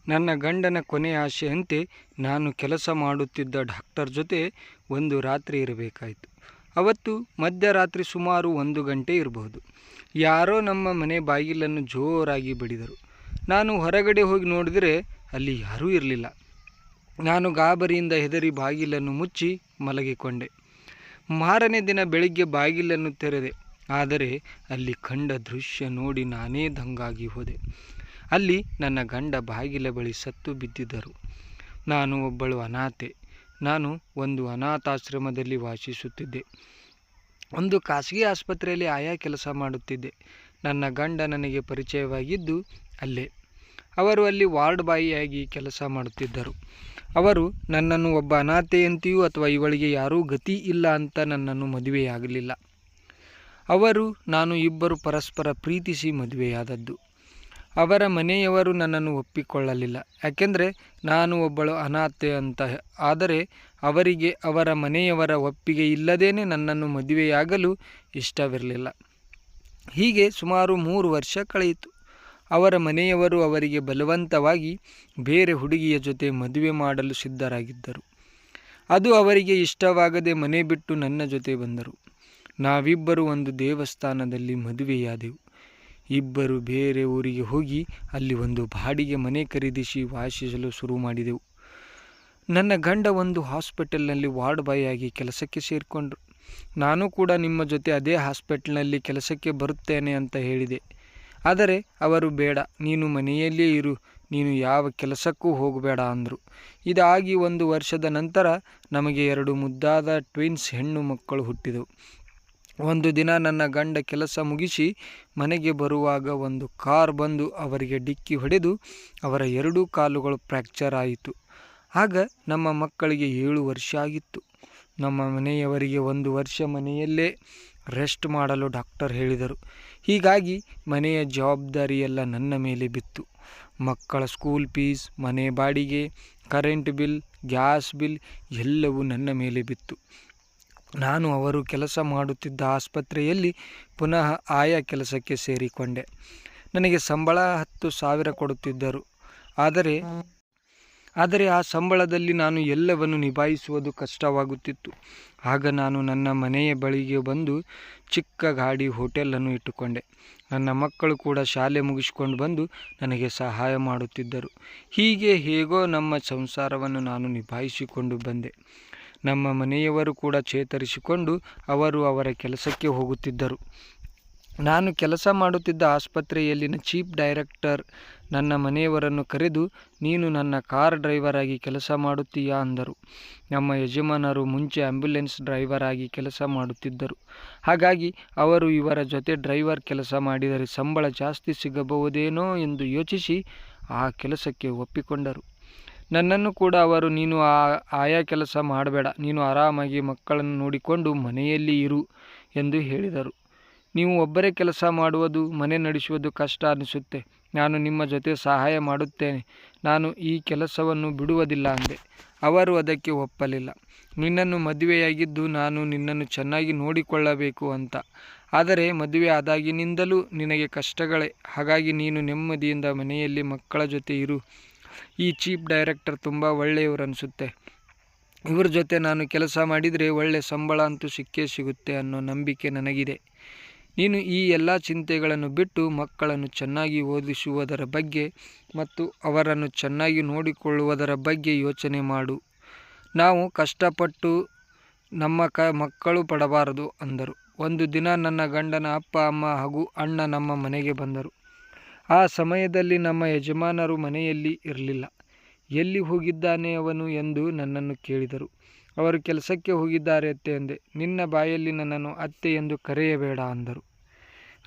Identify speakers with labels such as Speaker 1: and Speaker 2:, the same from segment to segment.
Speaker 1: ನನ್ನ ಗಂಡನ ಕೊನೆಯ ಆಶೆಯಂತೆ ನಾನು ಕೆಲಸ ಮಾಡುತ್ತಿದ್ದ ಡಾಕ್ಟರ್ ಜೊತೆ ಒಂದು ರಾತ್ರಿ ಇರಬೇಕಾಯಿತು. ಅವತ್ತು ಮಧ್ಯರಾತ್ರಿ ಸುಮಾರು 1 ಗಂಟೆ ಇರಬಹುದು. ಯಾರೋ ನಮ್ಮ ಮನೆ ಬಾಗಿಲನ್ನು ಜೋರಾಗಿ ಬಡಿದರು. ನಾನು ಹೊರಗಡೆ ಹೋಗಿ ನೋಡಿದರೆ ಅಲ್ಲಿ ಯಾರೂ ಇರಲಿಲ್ಲ. ನಾನು ಗಾಬರಿಯಿಂದ ಹೆದರಿ ಬಾಗಿಲನ್ನು ಮುಚ್ಚಿ ಮಲಗಿಕೊಂಡೆ. ಮಾರನೇ ದಿನ ಬೆಳಿಗ್ಗೆ ಬಾಗಿಲನ್ನು ತೆರೆದೆ. ಆದರೆ ಅಲ್ಲಿ ಕಂಡ ದೃಶ್ಯ ನೋಡಿ ನಾನೇ ದಂಗಾಗಿ ಹೋದೆ. ಅಲ್ಲಿ ನನ್ನ ಗಂಡ ಬಾಗಿಲ ಬಳಿ ಸತ್ತು ಬಿದ್ದಿದ್ದರು. ನಾನು ಒಬ್ಬಳು ಅನಾಥೆ. ನಾನು ಒಂದು ಅನಾಥಾಶ್ರಮದಲ್ಲಿ ವಾಸಿಸುತ್ತಿದ್ದೆ. ಒಂದು ಖಾಸಗಿ ಆಸ್ಪತ್ರೆಯಲ್ಲಿ ಆಯಾ ಕೆಲಸ ಮಾಡುತ್ತಿದ್ದೆ. ನನ್ನ ಗಂಡ ನನಗೆ ಪರಿಚಯವಾಗಿದ್ದು ಅಲ್ಲೇ. ಅವರು ಅಲ್ಲಿ ವಾರ್ಡ್ ಬಾಯಿಯಾಗಿ ಕೆಲಸ ಮಾಡುತ್ತಿದ್ದರು. ಅವರು ನನ್ನನ್ನು ಒಬ್ಬ ಅನಾಥೆಯಂತೆಯೂ ಅಥವಾ ಇವಳಿಗೆ ಯಾರೂ ಗತಿ ಇಲ್ಲ ಅಂತ ನನ್ನನ್ನು ಮದುವೆಯಾಗಲಿಲ್ಲ. ಅವರು ನಾನು ಇಬ್ಬರು ಪರಸ್ಪರ ಪ್ರೀತಿಸಿ ಮದುವೆಯಾದದ್ದು. ಅವರ ಮನೆಯವರು ನನ್ನನ್ನು ಒಪ್ಪಿಕೊಳ್ಳಲಿಲ್ಲ. ಯಾಕೆಂದರೆ ನಾನು ಒಬ್ಬಳು ಅನಾಥೆ ಅಂತ. ಆದರೆ ಅವರಿಗೆ ಅವರ ಮನೆಯವರ ಒಪ್ಪಿಗೆ ಇಲ್ಲದೇನೆ ನನ್ನನ್ನು ಮದುವೆಯಾಗಲು ಇಷ್ಟವಿರಲಿಲ್ಲ. ಹೀಗೆ ಸುಮಾರು 3 ವರ್ಷ ಕಳೆಯಿತು. ಅವರ ಮನೆಯವರು ಅವರಿಗೆ ಬಲವಂತವಾಗಿ ಬೇರೆ ಹುಡುಗಿಯ ಜೊತೆ ಮದುವೆ ಮಾಡಲು ಸಿದ್ಧರಾಗಿದ್ದರು. ಅದು ಅವರಿಗೆ ಇಷ್ಟವಾಗದೆ ಮನೆ ಬಿಟ್ಟು ನನ್ನ ಜೊತೆ ಬಂದರು. ನಾವಿಬ್ಬರು ಒಂದು ದೇವಸ್ಥಾನದಲ್ಲಿ ಮದುವೆಯಾದೆವು. ಇಬ್ಬರು ಬೇರೆ ಊರಿಗೆ ಹೋಗಿ ಅಲ್ಲಿ ಒಂದು ಬಾಡಿಗೆ ಮನೆ ಖರೀದಿಸಿ ವಾಸಿಸಲು ಶುರು ಮಾಡಿದೆವು. ನನ್ನ ಗಂಡ ಒಂದು ಹಾಸ್ಪಿಟಲ್ನಲ್ಲಿ ವಾರ್ಡ್ ಬಾಯ್ ಆಗಿ ಕೆಲಸಕ್ಕೆ ಸೇರಿಕೊಂಡ್ರು. ನಾನು ಕೂಡ ನಿಮ್ಮ ಜೊತೆ ಅದೇ ಹಾಸ್ಪಿಟಲ್ನಲ್ಲಿ ಕೆಲಸಕ್ಕೆ ಬರುತ್ತೇನೆ ಅಂತ ಹೇಳಿದೆ. ಆದರೆ ಅವರು ಬೇಡ, ನೀನು ಮನೆಯಲ್ಲೇ ಇರು, ನೀನು ಯಾವ ಕೆಲಸಕ್ಕೂ ಹೋಗಬೇಡ ಅಂದರು. ಇದಾಗಿ 1 ವರ್ಷದ ನಂತರ ನಮಗೆ 2 ಮುದ್ದಾದ ಟ್ವಿನ್ಸ್ ಹೆಣ್ಣು ಮಕ್ಕಳು ಹುಟ್ಟಿದವು. ಒಂದು ದಿನ ನನ್ನ ಗಂಡ ಕೆಲಸ ಮುಗಿಸಿ ಮನೆಗೆ ಬರುವಾಗ ಒಂದು ಕಾರ್ ಬಂದು ಅವರಿಗೆ ಡಿಕ್ಕಿ ಹೊಡೆದು ಅವರ 2 ಕಾಲುಗಳು ಫ್ರ್ಯಾಕ್ಚರ್ ಆಯಿತು. ಆಗ ನಮ್ಮ ಮಕ್ಕಳಿಗೆ 7 ವರ್ಷ ಆಗಿತ್ತು. ನಮ್ಮ ಮನೆಯವರಿಗೆ 1 ವರ್ಷ ಮನೆಯಲ್ಲೇ ರೆಸ್ಟ್ ಮಾಡಲು ಡಾಕ್ಟರ್ ಹೇಳಿದರು. ಹೀಗಾಗಿ ಮನೆಯ ಜವಾಬ್ದಾರಿಯೆಲ್ಲ ನನ್ನ ಮೇಲೆ ಬಿತ್ತು. ಮಕ್ಕಳ ಸ್ಕೂಲ್ ಫೀಸ್, ಮನೆ ಬಾಡಿಗೆ, ಕರೆಂಟ್ ಬಿಲ್, ಗ್ಯಾಸ್ ಬಿಲ್ ಎಲ್ಲವೂ ನನ್ನ ಮೇಲೆ ಬಿತ್ತು. ನಾನು ಅವರು ಕೆಲಸ ಮಾಡುತ್ತಿದ್ದ ಆಸ್ಪತ್ರೆಯಲ್ಲಿ ಪುನಃ ಆಯಾ ಕೆಲಸಕ್ಕೆ ಸೇರಿಕೊಂಡೆ. ನನಗೆ ಸಂಬಳ 10,000 ಕೊಡುತ್ತಿದ್ದರು. ಆದರೆ ಆ ಸಂಬಳದಲ್ಲಿ ನಾನು ಎಲ್ಲವನ್ನು ನಿಭಾಯಿಸುವುದು ಕಷ್ಟವಾಗುತ್ತಿತ್ತು. ಆಗ ನಾನು ನನ್ನ ಮನೆಯ ಬಳಿಗೆ ಬಂದು ಚಿಕ್ಕ ಗಾಡಿ ಹೋಟೆಲನ್ನು ಇಟ್ಟುಕೊಂಡೆ. ನನ್ನ ಮಕ್ಕಳು ಕೂಡ ಶಾಲೆ ಮುಗಿಸಿಕೊಂಡು ಬಂದು ನನಗೆ ಸಹಾಯ ಮಾಡುತ್ತಿದ್ದರು. ಹೀಗೆ ಹೇಗೋ ನಮ್ಮ ಸಂಸಾರವನ್ನು ನಾನು ನಿಭಾಯಿಸಿಕೊಂಡು ಬಂದೆ. ನಮ್ಮ ಮನೆಯವರು ಕೂಡ ಚೇತರಿಸಿಕೊಂಡು ಅವರು ಅವರ ಕೆಲಸಕ್ಕೆ ಹೋಗುತ್ತಿದ್ದರು. ನಾನು ಕೆಲಸ ಮಾಡುತ್ತಿದ್ದ ಆಸ್ಪತ್ರೆಯಲ್ಲಿನ ಚೀಫ್ ಡೈರೆಕ್ಟರ್ ನನ್ನ ಮನೆಯವರನ್ನು ಕರೆದು, ನೀನು ನನ್ನ ಕಾರ್ ಡ್ರೈವರ್ ಆಗಿ ಕೆಲಸ ಮಾಡುತ್ತೀಯಾ ಅಂದರು. ನಮ್ಮ ಯಜಮಾನರು ಮುಂಚೆ ಆಂಬ್ಯುಲೆನ್ಸ್ ಡ್ರೈವರ್ ಆಗಿ ಕೆಲಸ ಮಾಡುತ್ತಿದ್ದರು. ಹಾಗಾಗಿ ಅವರು ಇವರ ಜೊತೆ ಡ್ರೈವರ್ ಕೆಲಸ ಮಾಡಿದರೆ ಸಂಬಳ ಜಾಸ್ತಿ ಸಿಗಬಹುದೇನೋ ಎಂದು ಯೋಚಿಸಿ ಆ ಕೆಲಸಕ್ಕೆ ಒಪ್ಪಿಕೊಂಡರು. ನನ್ನನ್ನು ಕೂಡ ಅವರು, ನೀನು ಆಯಾ ಕೆಲಸ ಮಾಡಬೇಡ, ನೀನು ಆರಾಮಾಗಿ ಮಕ್ಕಳನ್ನು ನೋಡಿಕೊಂಡು ಮನೆಯಲ್ಲಿ ಇರು ಎಂದು ಹೇಳಿದರು. ನೀವು ಒಬ್ಬರೇ ಕೆಲಸ ಮಾಡುವುದು, ಮನೆ ನಡೆಸುವುದು ಕಷ್ಟ ಅನಿಸುತ್ತೆ. ನಾನು ನಿಮ್ಮ ಜೊತೆ ಸಹಾಯ ಮಾಡುತ್ತೇನೆ. ನಾನು ಈ ಕೆಲಸವನ್ನು ಬಿಡುವುದಿಲ್ಲ ಅಂದೆ. ಅವರು ಅದಕ್ಕೆ ಒಪ್ಪಲಿಲ್ಲ. ನಿನ್ನನ್ನು ಮದುವೆಯಾಗಿದ್ದು ನಾನು ನಿನ್ನನ್ನು ಚೆನ್ನಾಗಿ ನೋಡಿಕೊಳ್ಳಬೇಕು ಅಂತ. ಆದರೆ ಮದುವೆ ಆದಾಗಿನಿಂದಲೂ ನಿನಗೆ ಕಷ್ಟಗಳೇ. ಹಾಗಾಗಿ ನೀನು ನೆಮ್ಮದಿಯಿಂದ ಮನೆಯಲ್ಲಿ ಮಕ್ಕಳ ಜೊತೆ ಇರು. ಈ ಚೀಫ್ ಡೈರೆಕ್ಟರ್ ತುಂಬ ಒಳ್ಳೆಯವರು ಅನಿಸುತ್ತೆ. ಇವ್ರ ಜೊತೆ ನಾನು ಕೆಲಸ ಮಾಡಿದರೆ ಒಳ್ಳೆ ಸಂಬಳ ಅಂತೂ ಸಿಕ್ಕೇ ಸಿಗುತ್ತೆ ಅನ್ನೋ ನಂಬಿಕೆ ನನಗಿದೆ. ನೀನು ಈ ಎಲ್ಲ ಚಿಂತೆಗಳನ್ನು ಬಿಟ್ಟು ಮಕ್ಕಳನ್ನು ಚೆನ್ನಾಗಿ ಓದಿಸುವುದರ ಬಗ್ಗೆ ಮತ್ತು ಅವರನ್ನು ಚೆನ್ನಾಗಿ ನೋಡಿಕೊಳ್ಳುವುದರ ಬಗ್ಗೆ ಯೋಚನೆ ಮಾಡು. ನಾವು ಕಷ್ಟಪಟ್ಟು ನಮ್ಮ ಮಕ್ಕಳು ಪಡಬಾರದು ಅಂದರು. ಒಂದು ದಿನ ನನ್ನ ಗಂಡನ ಅಪ್ಪ, ಅಮ್ಮ ಹಾಗೂ ಅಣ್ಣ ನಮ್ಮ ಮನೆಗೆ ಬಂದರು. ಆ ಸಮಯದಲ್ಲಿ ನಮ್ಮ ಯಜಮಾನರು ಮನೆಯಲ್ಲಿ ಇರಲಿಲ್ಲ. ಎಲ್ಲಿ ಹೋಗಿದ್ದಾನೆ ಅವನು ಎಂದು ನನ್ನನ್ನು ಕೇಳಿದರು. ಅವರು ಕೆಲಸಕ್ಕೆ ಹೋಗಿದ್ದಾರೆ ಅತ್ತೆ ಎಂದೆ. ನಿನ್ನ ಬಾಯಲ್ಲಿ ನನ್ನನ್ನು ಅತ್ತೆ ಎಂದು ಕರೆಯಬೇಡ ಅಂದರು.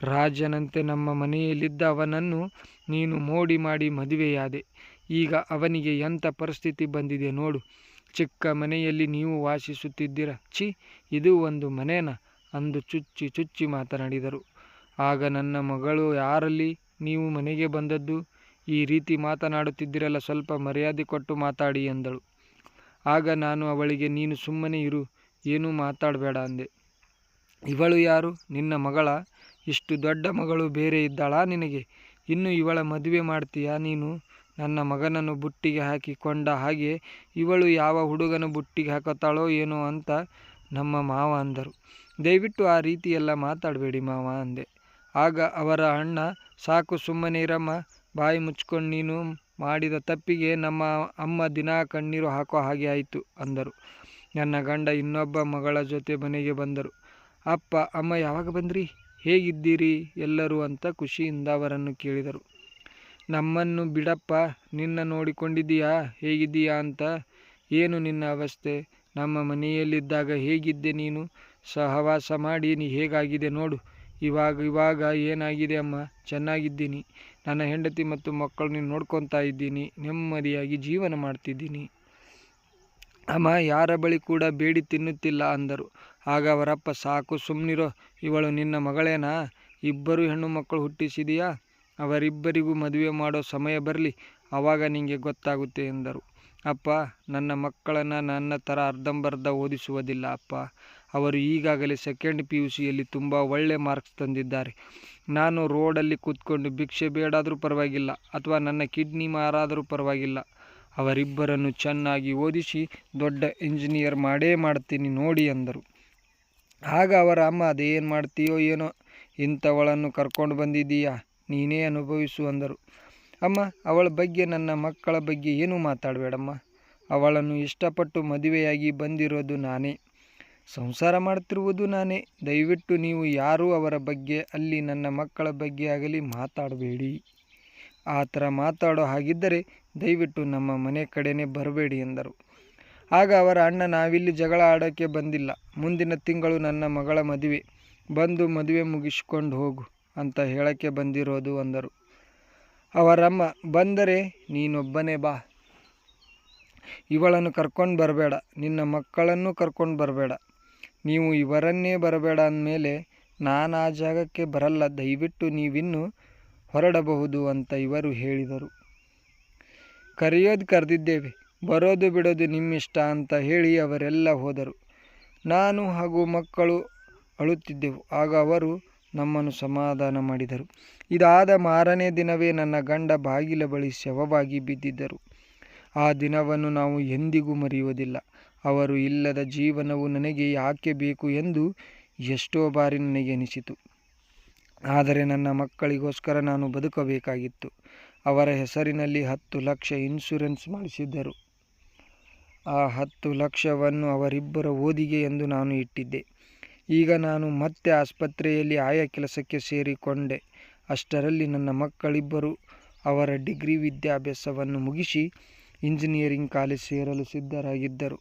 Speaker 1: ರಾಜನಂತೆ ನಮ್ಮ ಮನೆಯಲ್ಲಿದ್ದ ಅವನನ್ನು ನೀನು ಮೋಡಿ ಮಾಡಿ ಮದುವೆಯಾದೆ. ಈಗ ಅವನಿಗೆ ಎಂಥ ಪರಿಸ್ಥಿತಿ ಬಂದಿದೆ ನೋಡು. ಚಿಕ್ಕ ಮನೆಯಲ್ಲಿ ನೀವು ವಾಸಿಸುತ್ತಿದ್ದೀರ. ಛೀ, ಇದು ಒಂದು ಮನೆನಾ ಅಂದು ಚುಚ್ಚಿ ಚುಚ್ಚಿ ಮಾತನಾಡಿದರು. ಆಗ ನನ್ನ ಮಗಳು, ಯಾರಲ್ಲಿ ನೀವು ಮನೆಗೆ ಬಂದದ್ದು? ಈ ರೀತಿ ಮಾತನಾಡುತ್ತಿದ್ದಿರಲ್ಲ, ಸ್ವಲ್ಪ ಮರ್ಯಾದೆ ಕೊಟ್ಟು ಮಾತಾಡಿ ಎಂದಳು. ಆಗ ನಾನು ಅವಳಿಗೆ, ನೀನು ಸುಮ್ಮನೆ ಇರು, ಏನೂ ಮಾತಾಡಬೇಡ ಅಂದೆ. ಇವಳು ಯಾರು? ನಿನ್ನ ಮಗಳ? ಇಷ್ಟು ದೊಡ್ಡ ಮಗಳು ಬೇರೆ ಇದ್ದಾಳಾ ನಿನಗೆ? ಇನ್ನು ಇವಳ ಮದುವೆ ಮಾಡ್ತೀಯಾ ನೀನು? ನನ್ನ ಮಗನನ್ನು ಬುಟ್ಟಿಗೆ ಹಾಕಿಕೊಂಡ ಹಾಗೆ ಇವಳು ಯಾವ ಹುಡುಗನ ಬುಟ್ಟಿಗೆ ಹಾಕುತ್ತಾಳೋ ಏನೋ ಅಂತ ನಮ್ಮ ಮಾವ ಅಂದರು. ದಯವಿಟ್ಟು ಆ ರೀತಿ ಎಲ್ಲ ಮಾತಾಡಬೇಡಿ ಮಾವ ಅಂದೆ. ಆಗ ಅವರ ಅಣ್ಣ, ಸಾಕು ಸುಮ್ಮನೆ ಇರಮ್ಮ, ಬಾಯಿ ಮುಚ್ಕೊಂಡು, ನೀನು ಮಾಡಿದ ತಪ್ಪಿಗೆ ನಮ್ಮ ಅಮ್ಮ ದಿನಾ ಕಣ್ಣೀರು ಹಾಕೋ ಹಾಗೆ ಆಯಿತು ಅಂದರು. ನನ್ನ ಗಂಡ ಇನ್ನೊಬ್ಬ ಮಗಳ ಜೊತೆ ಮನೆಗೆ ಬಂದರು. ಅಪ್ಪ ಅಮ್ಮ ಯಾವಾಗ ಬಂದ್ರಿ, ಹೇಗಿದ್ದೀರಿ ಎಲ್ಲರೂ ಅಂತ ಖುಷಿಯಿಂದ ಅವರನ್ನು ಕೇಳಿದರು. ನಮ್ಮನ್ನು ಬಿಡಪ್ಪ, ನಿನ್ನ ನೋಡಿಕೊಂಡಿದ್ದೀಯಾ, ಹೇಗಿದ್ದೀಯಾ ಅಂತ. ಏನು ನಿನ್ನ ಅವಸ್ಥೆ, ನಮ್ಮ ಮನೆಯಲ್ಲಿದ್ದಾಗ ಹೇಗಿದ್ದೆ ನೀನು, ಸಹವಾಸ ಮಾಡಿ ಹೇಗಾಗಿದೆ ನೋಡು, ಇವಾಗ ಏನಾಗಿದೆ ಅಮ್ಮ, ಚೆನ್ನಾಗಿದ್ದೀನಿ, ನನ್ನ ಹೆಂಡತಿ ಮತ್ತು ಮಕ್ಕಳನ್ನು ನೋಡ್ಕೊತಾ ಇದ್ದೀನಿ, ನೆಮ್ಮದಿಯಾಗಿ ಜೀವನ ಮಾಡ್ತಿದ್ದೀನಿ ಅಮ್ಮ, ಯಾರ ಬಳಿ ಕೂಡ ಬೇಡಿ ತಿನ್ನುತ್ತಿಲ್ಲ ಅಂದರು. ಆಗ ಅವರಪ್ಪ, ಸಾಕು ಸುಮ್ಮನಿರೋ, ಇವಳು ನಿನ್ನ ಮಗಳೇನಾ, ಇಬ್ಬರು ಹೆಣ್ಣು ಮಕ್ಕಳು ಹುಟ್ಟಿಸಿದೆಯಾ, ಅವರಿಬ್ಬರಿಗೂ ಮದುವೆ ಮಾಡೋ ಸಮಯ ಬರಲಿ, ಆವಾಗ ನಿಮಗೆ ಗೊತ್ತಾಗುತ್ತೆ ಎಂದರು. ಅಪ್ಪ, ನನ್ನ ಮಕ್ಕಳನ್ನು ನನ್ನ ಥರ ಅರ್ಧಂಬರ್ಧ ಓದಿಸುವುದಿಲ್ಲ ಅಪ್ಪ, ಅವರು ಈಗಾಗಲೇ ಸೆಕೆಂಡ್ PUCಯಲ್ಲಿ ತುಂಬ ಒಳ್ಳೆ ಮಾರ್ಕ್ಸ್ ತಂದಿದ್ದಾರೆ. ನಾನು ರೋಡಲ್ಲಿ ಕೂತ್ಕೊಂಡು ಭಿಕ್ಷೆ ಬೇಡಾದರೂ ಪರವಾಗಿಲ್ಲ, ಅಥವಾ ನನ್ನ ಕಿಡ್ನಿ ಮಾರಾದರೂ ಪರವಾಗಿಲ್ಲ, ಅವರಿಬ್ಬರನ್ನು ಚೆನ್ನಾಗಿ ಓದಿಸಿ ದೊಡ್ಡ ಇಂಜಿನಿಯರ್ ಮಾಡೇ ಮಾಡ್ತೀನಿ ನೋಡಿ ಅಂದರು. ಆಗ ಅವರ ಅಮ್ಮ, ಅದೇನು ಮಾಡ್ತೀಯೋ ಏನೋ, ಇಂಥವಳನ್ನು ಕರ್ಕೊಂಡು ಬಂದಿದ್ದೀಯಾ, ನೀನೇ ಅನುಭವಿಸು ಅಂದರು. ಅಮ್ಮ, ಅವಳ ಬಗ್ಗೆ, ನನ್ನ ಮಕ್ಕಳ ಬಗ್ಗೆ ಏನೂ ಮಾತಾಡಬೇಡಮ್ಮ, ಅವಳನ್ನು ಇಷ್ಟಪಟ್ಟು ಮದುವೆಯಾಗಿ ಬಂದಿರೋದು ನಾನೇ, ಸಂಸಾರ ಮಾಡ್ತಿರುವುದು ನಾನೇ, ದಯವಿಟ್ಟು ನೀವು ಯಾರೂ ಅವರ ಬಗ್ಗೆ ಅಲ್ಲಿ ನನ್ನ ಮಕ್ಕಳ ಬಗ್ಗೆ ಆಗಲಿ ಮಾತಾಡಬೇಡಿ. ಆ ಥರ ಮಾತಾಡೋ ಹಾಗಿದ್ದರೆ ದಯವಿಟ್ಟು ನಮ್ಮ ಮನೆ ಕಡೆನೇ ಬರಬೇಡಿ ಎಂದರು. ಆಗ ಅವರ ಅಣ್ಣ, ನಾವಿಲ್ಲಿ ಜಗಳ ಆಡೋಕ್ಕೆ ಬಂದಿಲ್ಲ, ಮುಂದಿನ ತಿಂಗಳು ನನ್ನ ಮಗಳ ಮದುವೆ, ಬಂದು ಮದುವೆ ಮುಗಿಸ್ಕೊಂಡು ಹೋಗು ಅಂತ ಹೇಳೋಕ್ಕೆ ಬಂದಿರೋದು ಅಂದರು. ಅವರಮ್ಮ, ಬಂದರೆ ನೀನೊಬ್ಬನೇ ಬಾ, ಇವಳನ್ನು ಕರ್ಕೊಂಡು ಬರಬೇಡ, ನಿನ್ನ ಮಕ್ಕಳನ್ನು ಕರ್ಕೊಂಡು ಬರಬೇಡ, ನೀವು ಇವರನ್ನೇ ಬರಬೇಡ ಅಂದಮೇಲೆ ನಾನು ಆ ಜಾಗಕ್ಕೆ ಬರಲ್ಲ, ದಯವಿಟ್ಟು ನೀವಿನ್ನೂ ಹೊರಡಬಹುದು ಅಂತ ಇವರು ಹೇಳಿದರು. ಕರೆಯೋದು ಕರೆದಿದ್ದೇವೆ, ಬರೋದು ಬಿಡೋದು ನಿಮ್ಮಿಷ್ಟ ಅಂತ ಹೇಳಿ ಅವರೆಲ್ಲ ಹೋದರು. ನಾನು ಹಾಗೂ ಮಕ್ಕಳು ಅಳುತ್ತಿದ್ದೆವು. ಆಗ ಅವರು ನಮ್ಮನ್ನು ಸಮಾಧಾನ ಮಾಡಿದರು. ಇದಾದ ಮಾರನೇ ದಿನವೇ ನನ್ನ ಗಂಡ ಬಾಗಿಲ ಬಳಿ ಶವವಾಗಿ ಬಿದ್ದಿದ್ದರು. ಆ ದಿನವನ್ನು ನಾವು ಎಂದಿಗೂ ಮರೆಯುವುದಿಲ್ಲ. ಅವರು ಇಲ್ಲದ ಜೀವನವು ನನಗೆ ಯಾಕೆ ಬೇಕು ಎಂದು ಎಷ್ಟೋ ಬಾರಿ ನನಗೆ ಅನಿಸಿತು. ಆದರೆ ನನ್ನ ಮಕ್ಕಳಿಗೋಸ್ಕರ ನಾನು ಬದುಕಬೇಕಾಗಿತ್ತು. ಅವರ ಹೆಸರಿನಲ್ಲಿ 10 ಲಕ್ಷ ಇನ್ಶೂರೆನ್ಸ್ ಮಾಡಿಸಿದ್ದರು. ಆ 10 ಲಕ್ಷವನ್ನು ಅವರಿಬ್ಬರ ಓದಿಗೆ ಎಂದು ನಾನು ಇಟ್ಟಿದ್ದೆ. ಈಗ ನಾನು ಮತ್ತೆ ಆಸ್ಪತ್ರೆಯಲ್ಲಿ ಆಯಾ ಕೆಲಸಕ್ಕೆ ಸೇರಿಕೊಂಡೆ. ಅಷ್ಟರಲ್ಲಿ ನನ್ನ ಮಕ್ಕಳಿಬ್ಬರು ಅವರ ಡಿಗ್ರಿ ವಿದ್ಯಾಭ್ಯಾಸವನ್ನು ಮುಗಿಸಿ ಇಂಜಿನಿಯರಿಂಗ್ ಕಾಲೇಜ್ ಸೇರಲು ಸಿದ್ಧರಾಗಿದ್ದರು.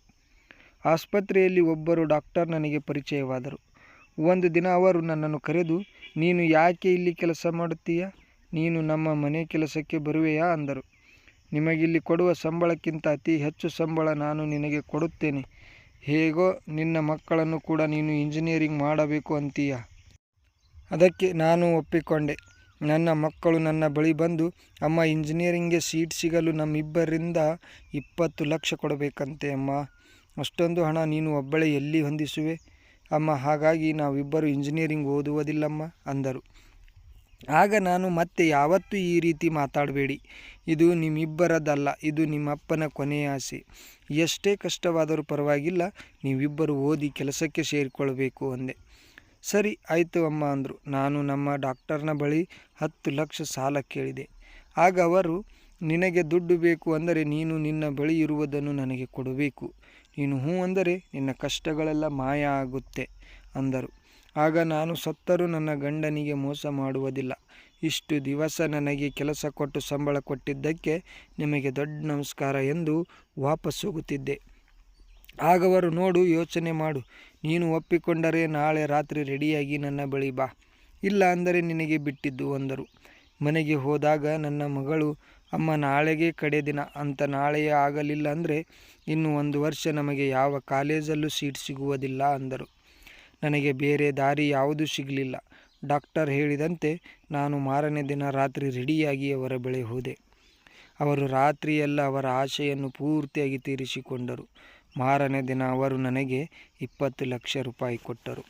Speaker 1: ಆಸ್ಪತ್ರೆಯಲ್ಲಿ ಒಬ್ಬರು ಡಾಕ್ಟರ್ ನನಗೆ ಪರಿಚಯವಾದರು. ಒಂದು ದಿನ ಅವರು ನನ್ನನ್ನು ಕರೆದು, ನೀನು ಯಾಕೆ ಇಲ್ಲಿ ಕೆಲಸ ಮಾಡುತ್ತೀಯ, ನೀನು ನಮ್ಮ ಮನೆ ಕೆಲಸಕ್ಕೆ ಬರುವೆಯಾ ಅಂದರು. ನಿಮಗಿಲ್ಲಿ ಕೊಡುವ ಸಂಬಳಕ್ಕಿಂತ ಅತಿ ಹೆಚ್ಚು ಸಂಬಳ ನಾನು ನಿನಗೆ ಕೊಡುತ್ತೇನೆ, ಹೇಗೋ ನಿನ್ನ ಮಕ್ಕಳನ್ನು ಕೂಡ ನೀನು ಇಂಜಿನಿಯರಿಂಗ್ ಮಾಡಬೇಕು ಅಂತೀಯ. ಅದಕ್ಕೆ ನಾನು ಒಪ್ಪಿಕೊಂಡೆ. ನನ್ನ ಮಕ್ಕಳು ನನ್ನ ಬಳಿ ಬಂದು, ಅಮ್ಮ, ಇಂಜಿನಿಯರಿಂಗ್ಗೆ ಸೀಟ್ ಸಿಗಲು ನಮ್ಮಿಬ್ಬರಿಂದ 20 ಲಕ್ಷ ಕೊಡಬೇಕಂತೆ ಅಮ್ಮ, ಅಷ್ಟೊಂದು ಹಣ ನೀನು ಒಬ್ಬಳೇ ಎಲ್ಲಿ ಹೊಂದಿಸುವೆ ಅಮ್ಮ, ಹಾಗಾಗಿ ನಾವಿಬ್ಬರು ಇಂಜಿನಿಯರಿಂಗ್ ಓದುವುದಿಲ್ಲಮ್ಮ ಅಂದರು. ಆಗ ನಾನು, ಮತ್ತೆ ಯಾವತ್ತೂ ಈ ರೀತಿ ಮಾತಾಡಬೇಡಿ, ಇದು ನಿಮ್ಮಿಬ್ಬರದಲ್ಲ, ಇದು ನಿಮ್ಮಪ್ಪನ ಕೊನೆಯ ಆಸೆ, ಎಷ್ಟೇ ಕಷ್ಟವಾದರೂ ಪರವಾಗಿಲ್ಲ, ನೀವಿಬ್ಬರು ಓದಿ ಕೆಲಸಕ್ಕೆ ಸೇರಿಕೊಳ್ಬೇಕು ಅಂದೆ. ಸರಿ ಆಯಿತು ಅಮ್ಮ ಅಂದರು. ನಾನು ನಮ್ಮ ಡಾಕ್ಟರ್ನ ಬಳಿ 10 ಲಕ್ಷ ಸಾಲ ಕೇಳಿದೆ. ಆಗ ಅವರು, ನಿನಗೆ ದುಡ್ಡು ಬೇಕು ಅಂದರೆ ನೀನು ನಿನ್ನ ಬಳಿ ಇರುವುದನ್ನು ನನಗೆ ಕೊಡಬೇಕು, ನೀನು ಹ್ಞೂ ಅಂದರೆ ನಿನ್ನ ಕಷ್ಟಗಳೆಲ್ಲ ಮಾಯ ಆಗುತ್ತೆ ಅಂದರು. ಆಗ ನಾನು, ಸತ್ತರೂ ನನ್ನ ಗಂಡನಿಗೆ ಮೋಸ ಮಾಡುವುದಿಲ್ಲ, ಇಷ್ಟು ದಿವಸ ನನಗೆ ಕೆಲಸ ಕೊಟ್ಟು ಸಂಬಳ ಕೊಟ್ಟಿದ್ದಕ್ಕೆ ನಿಮಗೆ ದೊಡ್ಡ ನಮಸ್ಕಾರ ಎಂದು ವಾಪಸ್ ಹೋಗುತ್ತಿದ್ದೆ. ಆಗವರು, ನೋಡು, ಯೋಚನೆ ಮಾಡು, ನೀನು ಒಪ್ಪಿಕೊಂಡರೆ ನಾಳೆ ರಾತ್ರಿ ರೆಡಿಯಾಗಿ ನನ್ನ ಬಳಿ ಬಾ, ಇಲ್ಲ ಅಂದರೆ ನಿನಗೆ ಬಿಟ್ಟಿದ್ದು ಅಂದರು. ಮನೆಗೆ ಹೋದಾಗ ನನ್ನ ಮಗಳು, ಅಮ್ಮ, ನಾಳೆಗೆ ಕಡೆ ದಿನ ಅಂತ, ನಾಳೆಯೇ ಆಗಲಿಲ್ಲ ಅಂದರೆ ಇನ್ನು 1 ವರ್ಷ ನಮಗೆ ಯಾವ ಕಾಲೇಜಲ್ಲೂ ಸೀಟ್ ಸಿಗುವುದಿಲ್ಲ ಅಂದರು. ನನಗೆ ಬೇರೆ ದಾರಿ ಯಾವುದೂ ಸಿಗಲಿಲ್ಲ. ಡಾಕ್ಟರ್ ಹೇಳಿದಂತೆ ನಾನು ಮಾರನೇ ದಿನ ರಾತ್ರಿ ರೆಡಿಯಾಗಿ ಅವರ ಬಳಿ ಹೋದೆ. ಅವರು ರಾತ್ರಿಯೆಲ್ಲ ಅವರ ಆಶೆಯನ್ನು ಪೂರ್ತಿಯಾಗಿ ತೀರಿಸಿಕೊಂಡರು. ಮಾರನೇ ದಿನ ಅವರು ನನಗೆ 20 ಲಕ್ಷ ರೂಪಾಯಿ ಕೊಟ್ಟರು.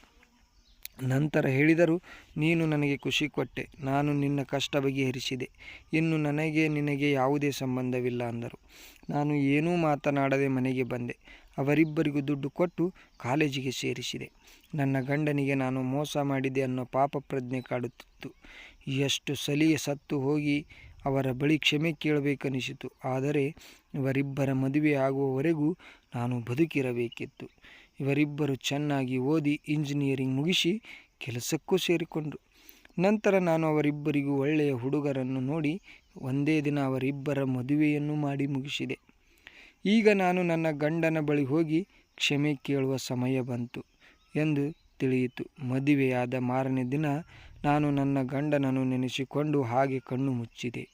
Speaker 1: ನಂತರ ಹೇಳಿದರು, ನೀನು ನನಗೆ ಖುಷಿ ಕೊಟ್ಟೆ, ನಾನು ನಿನ್ನ ಕಷ್ಟ ಬಗೆಹರಿಸಿದೆ, ಇನ್ನು ನನಗೆ ನಿನಗೆ ಯಾವುದೇ ಸಂಬಂಧವಿಲ್ಲ ಅಂದರು. ನಾನು ಏನೂ ಮಾತನಾಡದೆ ಮನೆಗೆ ಬಂದೆ. ಅವರಿಬ್ಬರಿಗೂ ದುಡ್ಡು ಕೊಟ್ಟು ಕಾಲೇಜಿಗೆ ಸೇರಿಸಿದೆ. ನನ್ನ ಗಂಡನಿಗೆ ನಾನು ಮೋಸ ಮಾಡಿದೆ ಅನ್ನೋ ಪಾಪ ಪ್ರಜ್ಞೆ ಕಾಡುತ್ತಿತ್ತು. ಎಷ್ಟು ಸಲಿಗೆ ಸತ್ತು ಹೋಗಿ ಅವರ ಬಳಿ ಕ್ಷಮೆ ಕೇಳಬೇಕನಿಸಿತು. ಆದರೆ ಇವರಿಬ್ಬರ ಮದುವೆ ಆಗುವವರೆಗೂ ನಾನು ಬದುಕಿರಬೇಕಿತ್ತು. ಇವರಿಬ್ಬರು ಚೆನ್ನಾಗಿ ಓದಿ ಇಂಜಿನಿಯರಿಂಗ್ ಮುಗಿಸಿ ಕೆಲಸಕ್ಕೂ ಸೇರಿಕೊಂಡರು. ನಂತರ ನಾನು ಅವರಿಬ್ಬರಿಗೂ ಒಳ್ಳೆಯ ಹುಡುಗರನ್ನು ನೋಡಿ ಒಂದೇ ದಿನ ಅವರಿಬ್ಬರ ಮದುವೆಯನ್ನು ಮಾಡಿ ಮುಗಿಸಿದೆ. ಈಗ ನಾನು ನನ್ನ ಗಂಡನ ಬಳಿ ಹೋಗಿ ಕ್ಷಮೆ ಕೇಳುವ ಸಮಯ ಬಂತು ಎಂದು ತಿಳಿಯಿತು. ಮದುವೆಯಾದ ಮಾರನೇ ದಿನ ನಾನು ನನ್ನ ಗಂಡನನ್ನು ನೆನೆಸಿಕೊಂಡು ಹಾಗೆ ಕಣ್ಣು ಮುಚ್ಚಿದೆ.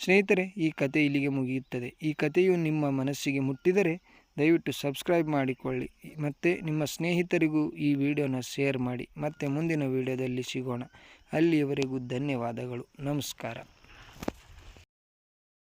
Speaker 1: ಸ್ನೇಹಿತರೆ, ಈ ಕತೆ ಇಲ್ಲಿಗೆ ಮುಗಿಯುತ್ತದೆ. ಈ ಕಥೆಯು ನಿಮ್ಮ ಮನಸ್ಸಿಗೆ ಮುಟ್ಟಿದರೆ ದಯವಿಟ್ಟು ಸಬ್ಸ್ಕ್ರೈಬ್ ಮಾಡಿಕೊಳ್ಳಿ ಮತ್ತು ನಿಮ್ಮ ಸ್ನೇಹಿತರಿಗೂ ಈ ವಿಡಿಯೋನ ಶೇರ್ ಮಾಡಿ. ಮತ್ತೆ ಮುಂದಿನ ವಿಡಿಯೋದಲ್ಲಿ ಸಿಗೋಣ. ಅಲ್ಲಿಯವರೆಗೂ ಧನ್ಯವಾದಗಳು. ನಮಸ್ಕಾರ.